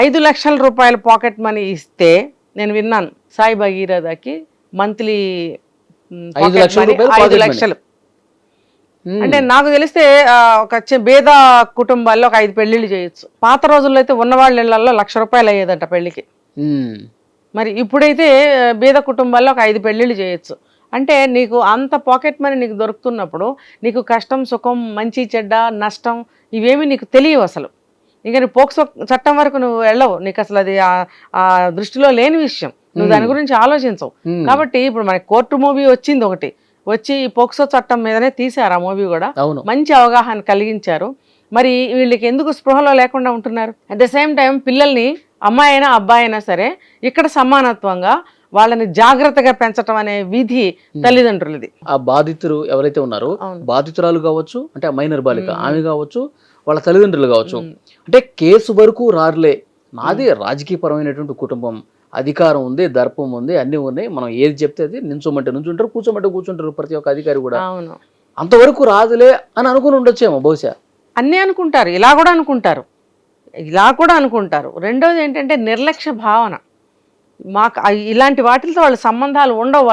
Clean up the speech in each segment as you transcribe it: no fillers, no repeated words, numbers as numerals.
5 లక్షల రూపాయల pocket money ఇస్తే నేను విన్నాను సాయి భగీరథకి మంత్లీ 5 లక్షల రూపాయలు 5 pocket money. లక్షలు. అంటే నాకు తెలిస్తే ఒక బేద కుటుంబాల్లో ఒక 5 పెళ్లిళ్ళు చేయొచ్చు. పాత రోజుల్లో అయితే ఉన్నవాళ్ళ ఇళ్లలో ₹1,00,000 అయ్యేదంట పెళ్లికి. మరి ఇప్పుడైతే బీద కుటుంబాల్లో ఒక 5 పెళ్లిళ్ళు చేయొచ్చు. అంటే నీకు అంత పాకెట్ మనీ నీకు దొరుకుతున్నప్పుడు నీకు కష్టం సుఖం మంచి చెడ్డ నష్టం ఇవేమి నీకు తెలియవు అసలు. ఇంకా నువ్వు పోక్సో చట్టం వరకు నువ్వు వెళ్ళవు, నీకు అసలు అది ఆ దృష్టిలో లేని విషయం, నువ్వు దాని గురించి ఆలోచించవు. కాబట్టి ఇప్పుడు మనకి కోర్టు మూవీ వచ్చింది ఒకటి, వచ్చి పోక్సో చట్టం మీదనే తీశారు ఆ మూవీ కూడా, మంచి అవగాహన కలిగించారు. మరి వీళ్ళకి ఎందుకు స్పృహలో లేకుండా ఉంటున్నారు? అట్ ద సేమ్ టైం పిల్లల్ని అమ్మాయి అయినా అబ్బాయి అయినా సరే ఇక్కడ సమానత్వంగా వాళ్ళని జాగ్రత్తగా పెంచడం అనే విధి తల్లిదండ్రులది. ఆ బాధితులు ఎవరైతే ఉన్నారో బాధితురాలు కావచ్చు, అంటే ఆ మైనర్ బాలిక ఆమె కావచ్చు, వాళ్ళ తల్లిదండ్రులు కావచ్చు, అంటే కేసు వరకు రారులే, నాది రాజకీయపరమైనటువంటి కుటుంబం, అధికారం ఉంది, దర్పం ఉంది, అన్ని ఉన్నాయి, మనం ఏది చెప్తే అది నించోమంటే నుంచుంటారు, కూర్చోమంటే కూర్చుంటారు ప్రతి ఒక్క అధికారి కూడా. అంతవరకు రాదులే అని అనుకుని ఉండొచ్చేమో బహుశా. అన్నీ అనుకుంటారు, ఇలా కూడా అనుకుంటారు. రెండోది ఏంటంటే నిర్లక్ష్య భావన. మాకు ఇలాంటి వాటితో వాళ్ళ సంబంధాలు ఉండవు,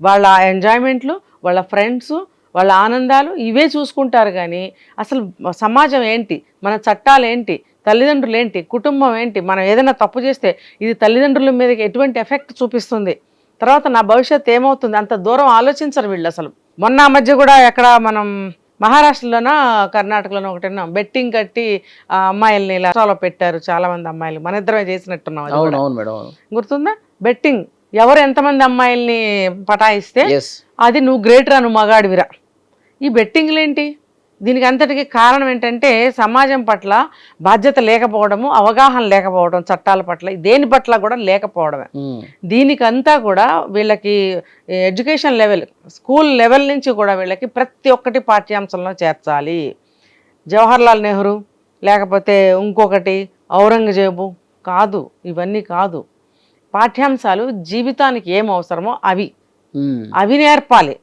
వాళ్ళ ఎంజాయ్మెంట్లు, వాళ్ళ ఫ్రెండ్స్, వాళ్ళ ఆనందాలు ఇవే చూసుకుంటారు. కానీ అసలు సమాజం ఏంటి, మన చట్టాలు ఏంటి, తల్లిదండ్రులు ఏంటి, కుటుంబం ఏంటి, మనం ఏదైనా తప్పు చేస్తే ఇది తల్లిదండ్రుల మీద ఎటువంటి ఎఫెక్ట్ చూపిస్తుంది, తర్వాత నా భవిష్యత్తు ఏమవుతుంది, అంత దూరం ఆలోచించరు వీళ్ళు అసలు. మొన్న మధ్య కూడా ఎక్కడ మనం మహారాష్ట్రలోనో కర్ణాటకలోనో ఒకటి బెట్టింగ్ కట్టి అమ్మాయిల్ని ఇలా పెట్టారు, చాలా మంది అమ్మాయిలు, మన ఇద్దరమే చేసినట్టున్నాం, గుర్తుందా? బెట్టింగ్ ఎవరు ఎంతమంది అమ్మాయిల్ని పటాయిస్తే అది నువ్వు గ్రేట్ రా, నువ్వు మగాడివిరా. ఈ బెట్టింగ్లు ఏంటి? దీనికి అంతటికి కారణం ఏంటంటే సమాజం పట్ల బాధ్యత లేకపోవడము, అవగాహన లేకపోవడం, చట్టాల పట్ల దేని పట్ల కూడా లేకపోవడమే. దీనికంతా కూడా వీళ్ళకి ఎడ్యుకేషన్ లెవెల్, స్కూల్ లెవెల్ నుంచి కూడా వీళ్ళకి ప్రతి ఒక్కటి పాఠ్యాంశంలో చేర్చాలి. జవహర్లాల్ నెహ్రూ లేకపోతే ఇంకొకటి ఔరంగజేబు కాదు, ఇవన్నీ కాదు. పాఠ్యాంశాలు జీవితానికి ఏం అవసరమో అవి నేర్పాలి.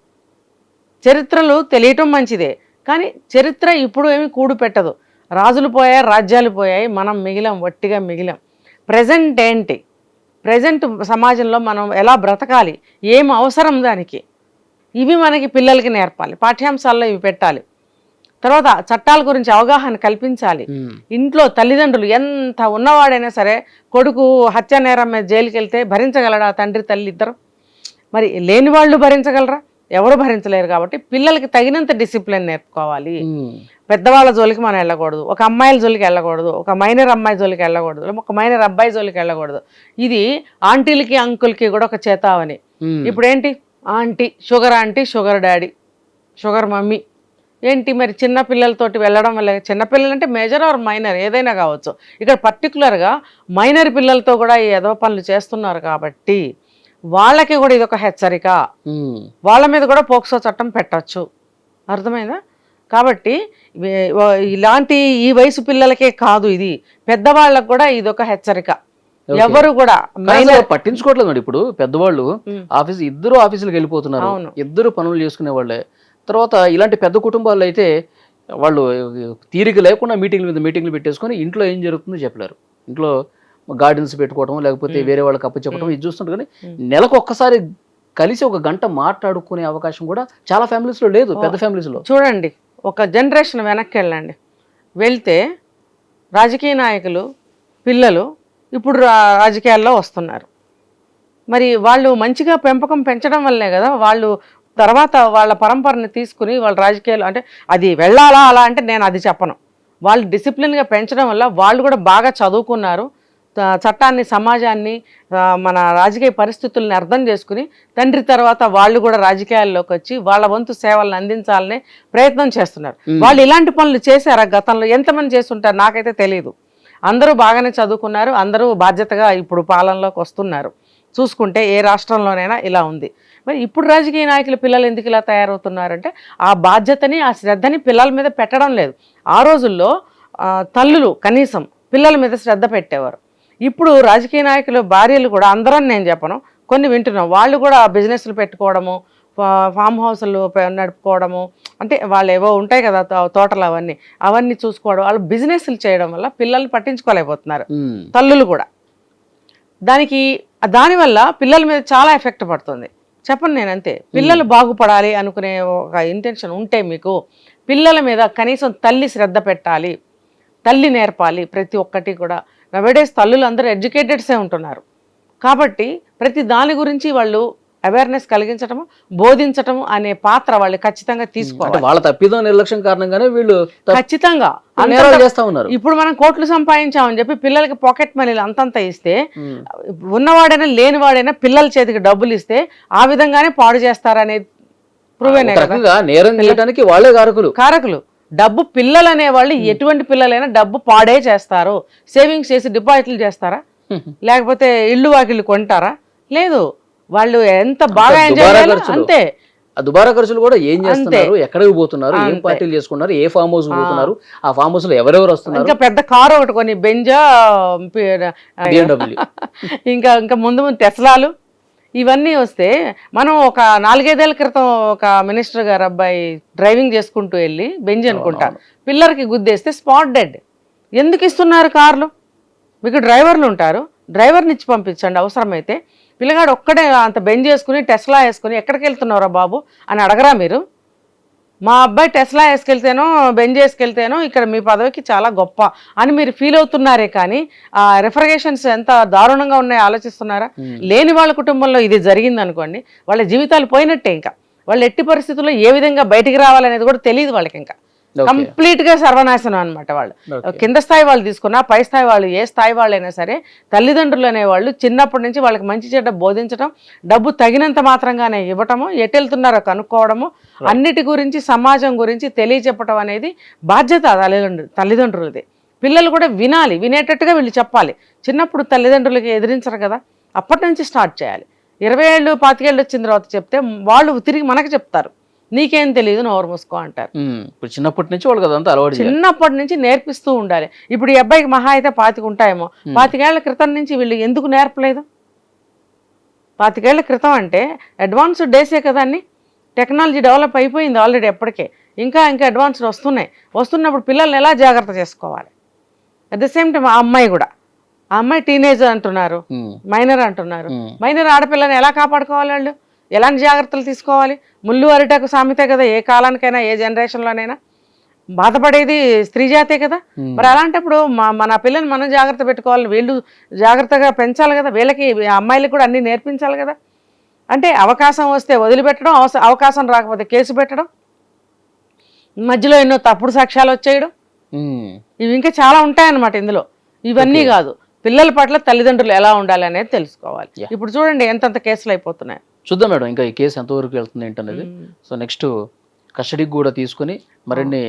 చరిత్రలు తెలియటం మంచిదే, కానీ చరిత్ర ఇప్పుడు ఏమి కూడు పెట్టదు. రాజులు పోయాయి, రాజ్యాలు పోయాయి, మనం మిగిలాం, వట్టిగా మిగిలాం. ప్రజెంట్ ఏంటి, ప్రజెంట్ సమాజంలో మనం ఎలా బ్రతకాలి, ఏం అవసరం దానికి, ఇవి మనకి పిల్లలకి నేర్పాలి, పాఠ్యాంశాల్లో ఇవి పెట్టాలి. తర్వాత చట్టాల గురించి అవగాహన కల్పించాలి. ఇంట్లో తల్లిదండ్రులు ఎంత ఉన్నవాడైనా సరే కొడుకు హత్య నేరం మీద జైలుకి వెళ్తే భరించగలడా తండ్రి తల్లి ఇద్దరు? మరి లేని వాళ్ళు భరించగలరా? ఎవరు భరించలేరు. కాబట్టి పిల్లలకి తగినంత డిసిప్లిన్ నేర్పుకోవాలి. పెద్దవాళ్ళ జోలికి మనం వెళ్ళకూడదు, ఒక అమ్మాయిల జోలికి వెళ్ళకూడదు, ఒక మైనర్ అమ్మాయి జోలికి వెళ్ళకూడదు, ఒక మైనర్ అబ్బాయి జోలికి వెళ్ళకూడదు. ఇది ఆంటీలకి అంకుల్కి కూడా ఒక చేతావని. ఇప్పుడు ఏంటి, aunty, sugar daddy, sugar mummy ఏంటి? మరి చిన్న పిల్లలతోటి వెళ్ళడం వల్ల, చిన్నపిల్లలు అంటే మేజర్ ఆర్ మైనర్ ఏదైనా కావచ్చు, ఇక్కడ పర్టికులర్గా మైనర్ పిల్లలతో కూడా ఈ ఎదవ పనులు చేస్తున్నారు. కాబట్టి వాళ్ళకి కూడా ఇది ఒక హెచ్చరిక, వాళ్ళ మీద కూడా పోక్సో చట్టం పెట్టచ్చు, అర్థమైందా? కాబట్టి ఇలాంటి ఈ వయసు పిల్లలకే కాదు, ఇది పెద్దవాళ్ళకు కూడా ఇది ఒక హెచ్చరిక. ఎవరు కూడా పట్టించుకోవట్లేదు. ఇప్పుడు పెద్దవాళ్ళు ఇద్దరు ఆఫీసులకు వెళ్ళిపోతున్నారు, ఇద్దరు పనులు చేసుకునే వాళ్ళే. తర్వాత ఇలాంటి పెద్ద కుటుంబాల్లో అయితే వాళ్ళు తీరిక లేకుండా మీటింగ్లు పెట్టేసుకొని ఇంట్లో ఏం జరుగుతుందో చెప్పలేరు. ఇంట్లో గార్డెన్స్ పెట్టుకోవడం, లేకపోతే వేరే వాళ్ళకి అప్పచెప్పడం, ఇది చూస్తుంటారు. కానీ నెలకు ఒక్కసారి కలిసి ఒక గంట మాట్లాడుకునే అవకాశం కూడా చాలా ఫ్యామిలీస్లో లేదు. పెద్ద ఫ్యామిలీస్లో చూడండి, ఒక జనరేషన్ వెనక్కి వెళ్ళండి, వెళ్తే రాజకీయ నాయకులు పిల్లలు ఇప్పుడు రాజకీయాల్లో వస్తున్నారు. మరి వాళ్ళు మంచిగా పెంచడం వల్లే కదా వాళ్ళు తర్వాత వాళ్ళ పరంపరని తీసుకుని వాళ్ళ రాజకీయాలు, అంటే అది వెళ్ళాలా అలా అంటే నేను అది చెప్పను. వాళ్ళు డిసిప్లిన్గా పెంచడం వల్ల వాళ్ళు కూడా బాగా చదువుకున్నారు, చట్టాన్ని, సమాజాన్ని, మన రాజకీయ పరిస్థితుల్ని అర్థం చేసుకుని తండ్రి తర్వాత వాళ్ళు కూడా రాజకీయాల్లోకి వచ్చి వాళ్ళ వంతు సేవలను అందించాలనే ప్రయత్నం చేస్తున్నారు. వాళ్ళు ఇలాంటి పనులు చేశారా గతంలో? ఎంతమంది చేస్తుంటారు నాకైతే తెలియదు. అందరూ బాగానే చదువుకున్నారు, అందరూ బాధ్యతగా ఇప్పుడు పాలనలోకి వస్తున్నారు. చూసుకుంటే ఏ రాష్ట్రంలోనైనా ఇలా ఉంది. మరి ఇప్పుడు రాజకీయ నాయకుల పిల్లలు ఎందుకు ఇలా తయారవుతున్నారంటే ఆ బాధ్యతని, ఆ శ్రద్ధని పిల్లల మీద పెట్టడం లేదు. ఆ రోజుల్లో తల్లులు కనీసం పిల్లల మీద శ్రద్ధ పెట్టేవారు. ఇప్పుడు రాజకీయ నాయకుల భార్యలు కూడా, అందరని నేను చెప్పను, కొన్ని వింటున్నాం, వాళ్ళు కూడా బిజినెస్లు పెట్టుకోవడము, ఫామ్ హౌస్లు నడుపుకోవడము, అంటే వాళ్ళు ఏవో ఉంటాయి కదా తోటలు, అవన్నీ చూసుకోవడం, వాళ్ళు బిజినెస్లు చేయడం వల్ల పిల్లల్ని పట్టించుకోలేకపోతున్నారు తల్లులు కూడా. దానివల్ల పిల్లల మీద చాలా ఎఫెక్ట్ పడుతుంది. చెప్పను నేను అంతే. పిల్లలు బాగుపడాలి అనుకునే ఒక ఇంటెన్షన్ ఉంటే మీకు పిల్లల మీద కనీసం తల్లి శ్రద్ధ పెట్టాలి, తల్లి నేర్పాలి ప్రతి ఒక్కటి కూడా. నవేడేస్ తల్లులు అందరూ ఎడ్యుకేటెడ్సే ఉంటున్నారు కాబట్టి ప్రతి దాని గురించి వాళ్ళు అవేర్నెస్ కలిగించటము, బోధించటము అనే పాత్ర వాళ్ళు ఖచ్చితంగా తీసుకోవాలి. వాళ్ళ తప్పిదం నిర్లక్ష్యం కారణంగానే వీళ్ళు ఖచ్చితంగా చేస్తా ఉన్నారు. ఇప్పుడు మనం కోట్లు సంపాదించామని చెప్పి పిల్లలకి పాకెట్ మనీలు అంతంత ఇస్తే, ఉన్నవాడైనా లేనివాడైనా పిల్లల చేతికి డబ్బులు ఇస్తే ఆ విధంగానే పాడు చేస్తారనేది ప్రూవేనే కదా. నేరం చేయడానికి వాళ్ళే కారకులు. డబ్బు పిల్లలు అనేవాళ్ళు ఎటువంటి పిల్లలైనా డబ్బు పాడే చేస్తారు. సేవింగ్స్ చేసి డిపాజిట్లు చేస్తారా? లేకపోతే ఇళ్ళు వాకిళ్ళు కొంటారా? లేదు. వాళ్ళు ఎంత బాగా ఎంజాయ్ చేయాలి అంతే. దుబారా ఖర్చులు కూడా ఏం చేస్తున్నారు, ఎక్కడికి పోతున్నారు, ఏం పార్టీలు చేసుకున్నారు, ఏ ఫామ్ హౌస్ పోతున్నారు, ఆ ఫామ్ హౌస్ లో ఎవరెవరు వస్తున్నారు, ఇంకా పెద్ద కారు ఒకటి కొని బెంజా, ఇంకా ముందు టెస్లాలు ఇవన్నీ వస్తే, మనం ఒక 4-5 ఏళ్ల క్రితం ఒక మినిస్టర్ గారు అబ్బాయి డ్రైవింగ్ చేసుకుంటూ వెళ్ళి బెంజ్ అనుకుంటా పిల్లర్కి గుద్దేస్తే స్పాట్ డెడ్. ఎందుకు ఇస్తున్నారు కార్లు? మీకు డ్రైవర్లు ఉంటారు, డ్రైవర్ని ఇచ్చి పంపించండి అవసరమైతే. పిల్లగాడు ఒక్కడే అంత బెంజ్ చేసుకుని టెస్లా వేసుకుని ఎక్కడికి వెళ్తున్నారా బాబు అని అడగరా మీరు? మా అబ్బాయి టెస్లా వేసుకెళ్తేనో బెంజ్ వేసుకెళ్తేనో ఇక్కడ మీ పదవికి చాలా గొప్ప అని మీరు ఫీల్ అవుతున్నారే కానీ ఆ రిఫర్గేషన్స్ ఎంత దారుణంగా ఉన్నాయో ఆలోచిస్తున్నారా? లేని వాళ్ళ కుటుంబంలో ఇది జరిగింది అనుకోండి, వాళ్ళ జీవితాలు పోయినట్టే. ఇంకా వాళ్ళు ఎట్టి పరిస్థితుల్లో ఏ విధంగా బయటికి రావాలనేది కూడా తెలియదు వాళ్ళకి. ఇంకా కంప్లీట్ గా సర్వనాశనం అనమాట. వాళ్ళు కింద స్థాయి వాళ్ళు తీసుకున్నా, పై స్థాయి వాళ్ళు, ఏ స్థాయి వాళ్ళైనా సరే తల్లిదండ్రులు అనేవాళ్ళు చిన్నప్పటి నుంచి వాళ్ళకి మంచి చెడ్డ బోధించడం, డబ్బు తగినంత మాత్రంగానే ఇవ్వటము, ఎటెళ్తున్నారో కనుక్కోవడము, అన్నిటి గురించి సమాజం గురించి తెలియచెప్పటం అనేది బాధ్యత తల్లిదండ్రులది. పిల్లలు కూడా వినాలి, వినేటట్టుగా వీళ్ళు చెప్పాలి. చిన్నప్పుడు తల్లిదండ్రులకి ఎదిరించరు కదా, అప్పటి నుంచి స్టార్ట్ చేయాలి. 20 ఏళ్ళు 25 ఏళ్ళు వచ్చిన తర్వాత చెప్తే వాళ్ళు తిరిగి మనకు చెప్తారు, నీకేం తెలియదు నోరు మూసుకో అంటారు. ఇప్పుడు చిన్నప్పటి నుంచి వాళ్ళకి అదంతా అలవాటు, చిన్నప్పటి నుంచి నేర్పిస్తూ ఉండాలి. ఇప్పుడు ఈ అబ్బాయికి మహా అయితే 25 ఉంటాయేమో, 25 ఏళ్ల క్రితం నుంచి వీళ్ళు ఎందుకు నేర్పలేదు? 25 ఏళ్ల క్రితం అంటే అడ్వాన్స్డ్ డేసే కదా అన్ని, టెక్నాలజీ డెవలప్ అయిపోయింది ఆల్రెడీ ఎప్పటికే. ఇంకా అడ్వాన్స్డ్ వస్తున్నప్పుడు పిల్లల్ని ఎలా జాగ్రత్త చేసుకోవాలి? అట్ ద సేమ్ టైం ఆ అమ్మాయి టీనేజ్ అంటున్నారు, మైనర్ అంటున్నారు. మైనర్ ఆడపిల్లని ఎలా కాపాడుకోవాలి? వాళ్ళు ఎలాంటి జాగ్రత్తలు తీసుకోవాలి? ముళ్ళు అరిటాకు సామెతే కదా, ఏ కాలానికైనా ఏ జనరేషన్లోనైనా బాధపడేది స్త్రీ జాతే కదా. మరి అలాంటప్పుడు మన పిల్లల్ని మనం జాగ్రత్త పెట్టుకోవాలి, వీళ్ళు జాగ్రత్తగా పెంచాలి కదా, వీళ్ళకి అమ్మాయిలకు కూడా అన్నీ నేర్పించాలి కదా. అంటే అవకాశం వస్తే వదిలిపెట్టడం, అవకాశం రాకపోతే కేసు పెట్టడం, మధ్యలో ఎన్నో తప్పుడు సాక్ష్యాలు వచ్చేయడం, ఇవి ఇంకా చాలా ఉంటాయన్నమాట ఇందులో. ఇవన్నీ కాదు, పిల్లల పట్ల తల్లిదండ్రులు ఎలా ఉండాలి అనేది తెలుసుకోవాలి. ఇప్పుడు చూడండి ఎంతంత కేసులు అయిపోతున్నాయి. చూద్దాం మేడం ఇంకా ఈ కేసు ఎంతవరకు వెళ్తుంది ఏంటనేది. సో నెక్స్ట్ కస్టడీకి కూడా తీసుకుని మరిన్ని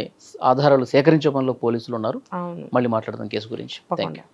ఆధారాలు సేకరించే పనిలో పోలీసులు ఉన్నారు. మళ్ళీ మాట్లాడదాం కేసు గురించి. Thank you.